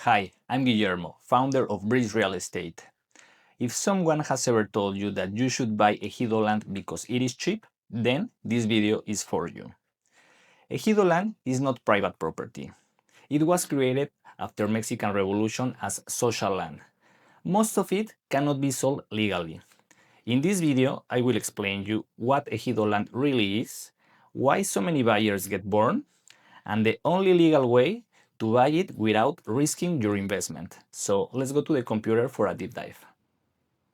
Hi, I'm Guillermo, founder of Bridge Real Estate. If someone has ever told you that you should buy Ejido land because it is cheap, then this video is for you. Ejido land is not private property. It was created after Mexican Revolution as social land. Most of it cannot be sold legally. In this video, I will explain you what Ejido land really is, why so many buyers get burned, and the only legal way to buy it without risking your investment. So let's go to the computer for a deep dive.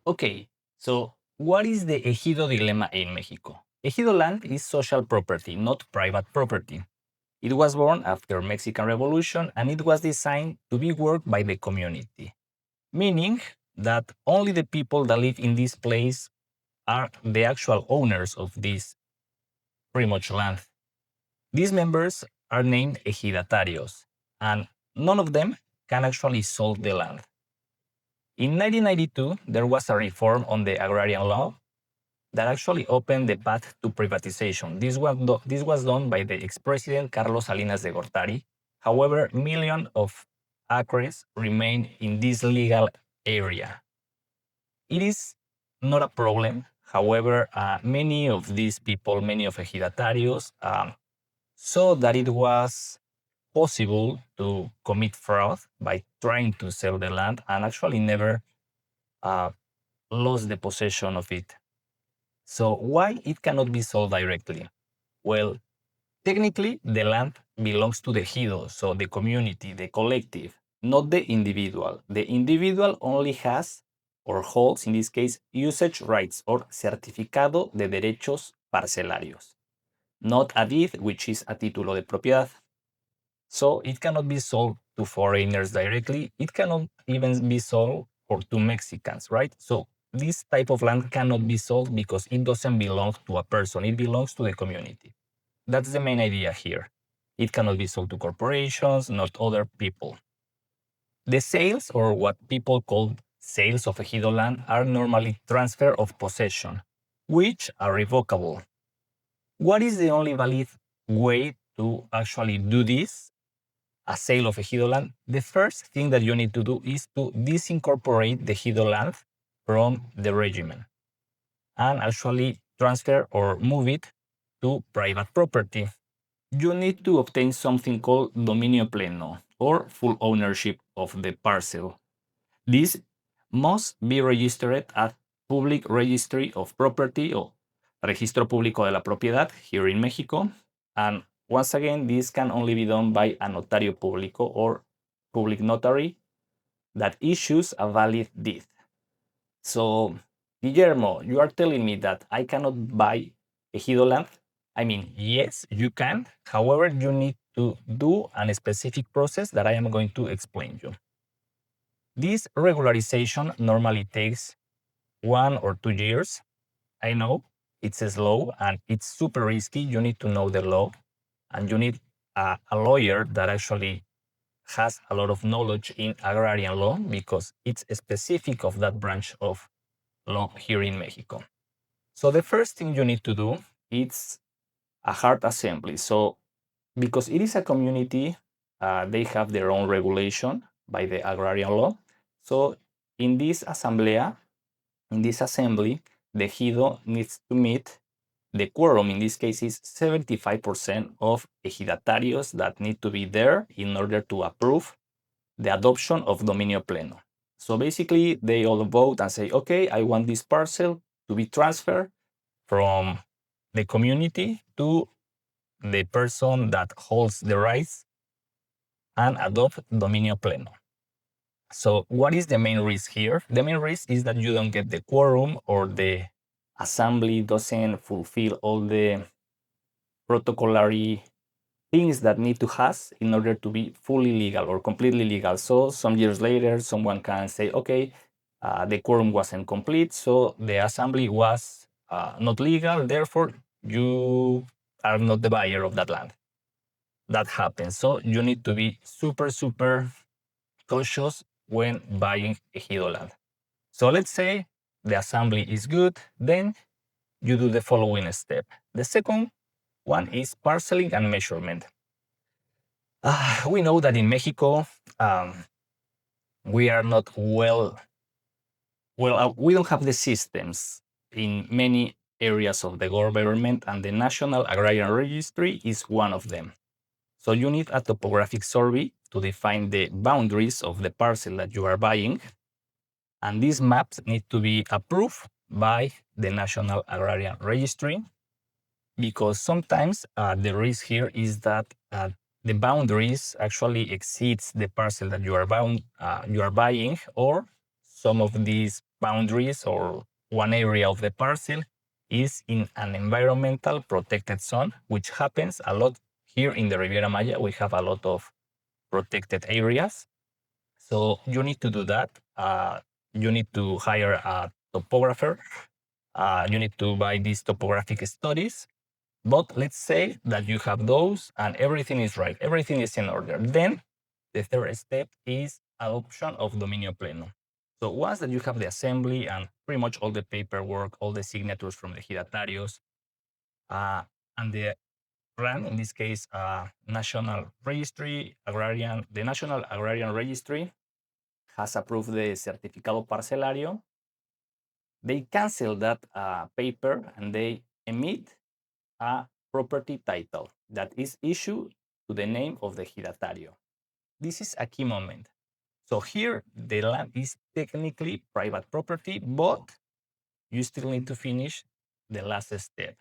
Okay, so what is the Ejido dilemma in Mexico? Ejido land is social property, not private property. It was born after Mexican Revolution and it was designed to be worked by the community, meaning that only the people that live in this place are the actual owners of this pretty much land. These members are named ejidatarios, and none of them can actually sell the land. In 1992, there was a reform on the agrarian law that actually opened the path to privatization. This was done by the ex-president Carlos Salinas de Gortari. However, millions of acres remain in this legal area. It is not a problem. However, many of these people, many of ejidatarios, saw that it was possible to commit fraud by trying to sell the land and actually never uh, lost the possession of it. So why it cannot be sold directly? Well, technically the land belongs to the ejido, so the community, the collective, not the individual. The individual only has or holds, in this case, usage rights or certificado de derechos parcelarios, not a deed, which is a título de propiedad. So it cannot be sold to foreigners directly. It cannot even be sold or to Mexicans, right? So this type of land cannot be sold because it doesn't belong to a person. It belongs to the community. That's the main idea here. It cannot be sold to corporations, not other people. The sales, or what people call sales of ejido land, are normally transfer of possession, which are revocable. What is the only valid way to actually do this? A sale of ejido land, the first thing that you need to do is to disincorporate the ejido land from the regimen and actually transfer or move it to private property. You need to obtain something called Dominio Pleno, or full ownership of the parcel. This must be registered at Public Registry of Property o Registro Público de la Propiedad here in Mexico. And once again, this can only be done by a notario público or public notary that issues a valid deed. So, Guillermo, you are telling me that I cannot buy ejido land? I mean, yes, you can. However, you need to do a specific process that I am going to explain you. This regularization normally takes 1 or 2 years. I know it's slow and it's super risky. You need to know the law and you need a lawyer that actually has a lot of knowledge in agrarian law because it's specific of that branch of law here in Mexico. So the first thing you need to do is a hard assembly. So because it is a community, they have their own regulation by the agrarian law. So in this asamblea, in this assembly, the ejido needs to meet the quorum. In this case is 75% of ejidatarios that need to be there in order to approve the adoption of Dominio Pleno. So basically, they all vote and say, okay, I want this parcel to be transferred from the community to the person that holds the rights and adopt Dominio Pleno. So what is the main risk here? The main risk is that you don't get the quorum or the assembly doesn't fulfill all the protocolary things that need to has in order to be fully legal or completely legal. So some years later, someone can say, okay, the quorum wasn't complete, so the assembly was not legal, therefore you are not the buyer of that land. That happens. So you need to be super, super cautious when buying ejido land. So let's say the assembly is good, then you do the following step. The second one is parceling and measurement. We know that in Mexico, we are not we don't have the systems in many areas of the government, and the National Agrarian Registry is one of them. So you need a topographic survey to define the boundaries of the parcel that you are buying. And these maps need to be approved by the National Agrarian Registry, because sometimes the risk here is that the boundaries actually exceeds the parcel that you are buying, or some of these boundaries or one area of the parcel is in an environmental protected zone, which happens a lot here in the Riviera Maya. We have a lot of protected areas. So you need to do that. You need to hire a topographer. You need to buy these topographic studies. But let's say that you have those and everything is right, everything is in order. Then the third step is adoption of Dominio Pleno. So once that you have the assembly and pretty much all the paperwork, all the signatures from the ejidatarios, and the RAN, in this case, National Registry, the National Agrarian Registry has approved the Certificado Parcelario, they cancel that paper and they emit a property title that is issued to the name of the ejidatario. This is a key moment. So here, the land is technically private property, but you still need to finish the last step.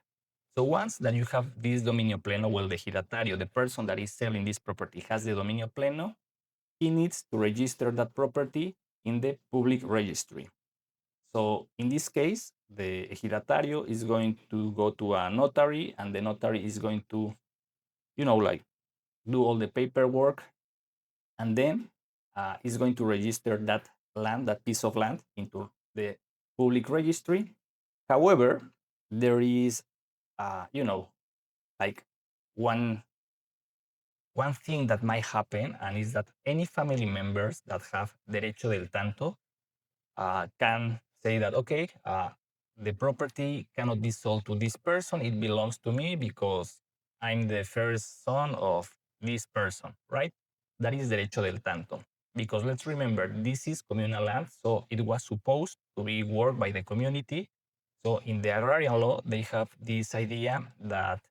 So once that you have this dominio pleno, well, the ejidatario, the person that is selling this property, has the dominio pleno, he needs to register that property in the public registry. So in this case, the ejidatario is going to go to a notary, and the notary is going to, like do all the paperwork, and then is going to register that land, that piece of land, into the public registry. However, there is, like one one thing that might happen, and is that any family members that have derecho del tanto can say that, okay, the property cannot be sold to this person. It belongs to me because I'm the first son of this person, right? That is derecho del tanto. Because let's remember, this is communal land, so it was supposed to be worked by the community. So in the agrarian law, they have this idea that,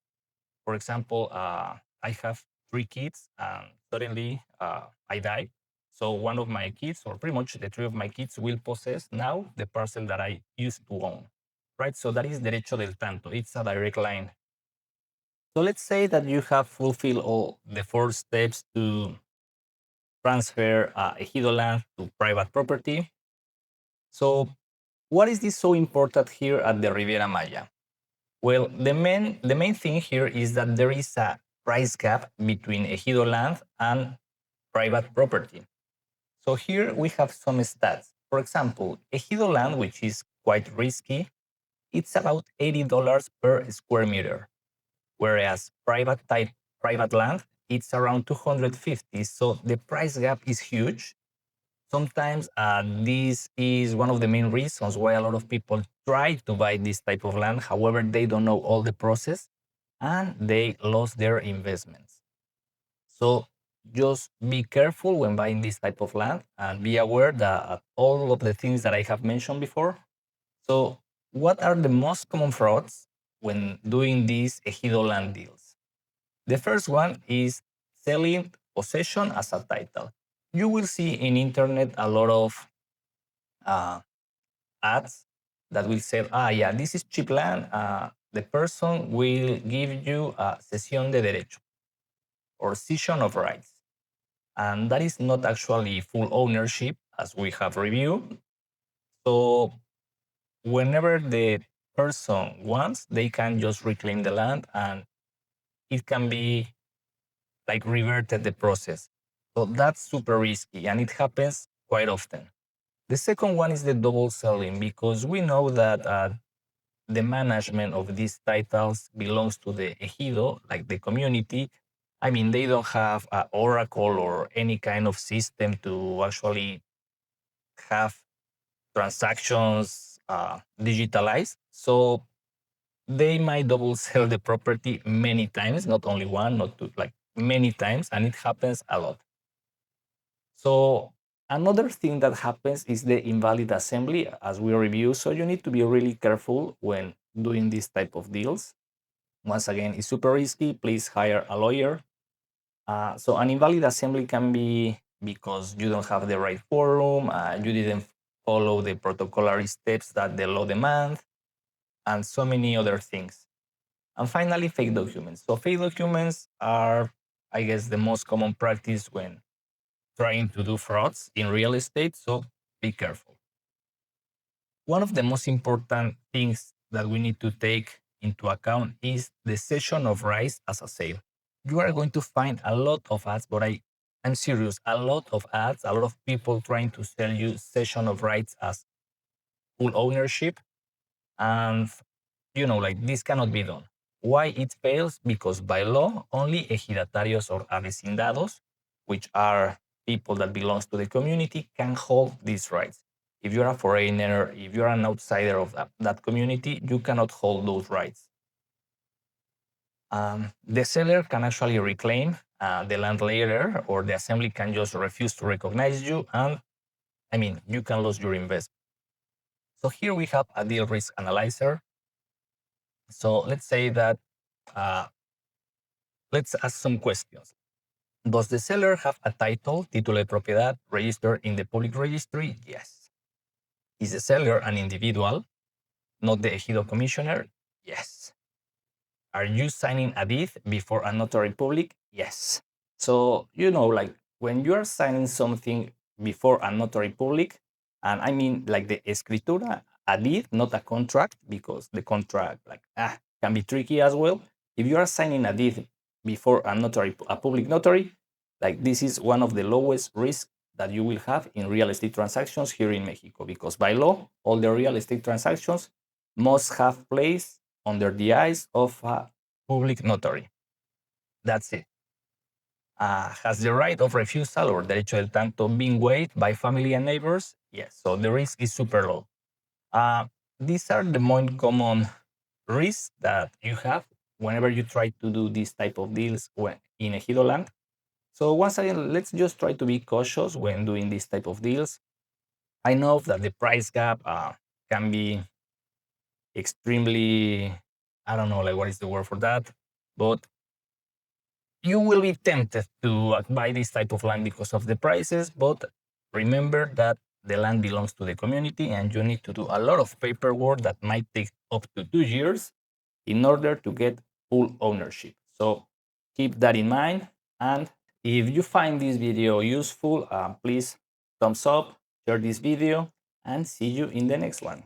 for example, I have 3 kids and suddenly I die. So one of my kids, or pretty much the 3 of my kids, will possess now the parcel that I used to own, right? So that is derecho del tanto. It's a direct line. So let's say that you have fulfilled all the 4 steps to transfer ejido land to private property. So what is this so important here at the Riviera Maya? Well, the main thing here is that there is a price gap between ejido land and private property. So here we have some stats. For example, ejido land, which is quite risky, it's about $80 per square meter, whereas private land, it's around 250. So the price gap is huge. Sometimes this is one of the main reasons why a lot of people try to buy this type of land. However, they don't know all the process and they lost their investments. So just be careful when buying this type of land and be aware that all of the things that I have mentioned before. So what are the most common frauds when doing these ejido land deals? The first one is selling possession as a title. You will see in internet a lot of ads that will say, yeah, this is cheap land. The person will give you a cesión de derecho, or cession of rights. And that is not actually full ownership, as we have reviewed. So whenever the person wants, they can just reclaim the land, and it can be like reverted the process. So that's super risky, and it happens quite often. The second one is the double selling, because we know that the management of these titles belongs to the ejido, like the community. I mean, they don't have an oracle or any kind of system to actually have transactions digitalized. So they might double sell the property many times, not only one, not two, like many times, and it happens a lot. So Another thing that happens is the invalid assembly, as we review. So you need to be really careful when doing this type of deals. Once again, it's super risky. Please hire a lawyer. So an invalid assembly can be because you don't have the right forum, you didn't follow the protocolary steps that the law demands, and so many other things. And finally, fake documents. So fake documents are, I guess, the most common practice when trying to do frauds in real estate. So be careful. One of the most important things that we need to take into account is the cession of rights as a sale. You are going to find a lot of ads, but I'm serious, a lot of ads, a lot of people trying to sell you cession of rights as full ownership. And like this cannot be done. Why it fails? Because by law, only ejidatarios or avecindados, which are people that belongs to the community, can hold these rights. If you're a foreigner, if you're an outsider of that community, you cannot hold those rights. The seller can actually reclaim the land later, or the assembly can just refuse to recognize you, and you can lose your investment. So here we have a deal risk analyzer. So let's say that let's ask some questions. Does the seller have a title, título de propiedad, registered in the public registry? Yes. Is the seller an individual, not the Ejido commissioner? Yes. Are you signing a deed before a notary public? Yes. So, like when you are signing something before a notary public, and I mean like the escritura, a deed, not a contract, because the contract can be tricky as well. If you are signing a deed before a public notary, like this is one of the lowest risks that you will have in real estate transactions here in Mexico, because by law, all the real estate transactions must have place under the eyes of a public notary. That's it. Has the right of refusal or derecho del tanto been waived by family and neighbors? Yes, so the risk is super low. These are the most common risks that you have whenever you try to do this type of deals in Ejido land. So once again, let's just try to be cautious when doing this type of deals. I know that the price gap can be extremely, I don't know, like what is the word for that, but you will be tempted to buy this type of land because of the prices, but remember that the land belongs to the community and you need to do a lot of paperwork that might take up to 2 years in order to get full ownership. So keep that in mind. And if you find this video useful, please thumbs up, share this video, and see you in the next one.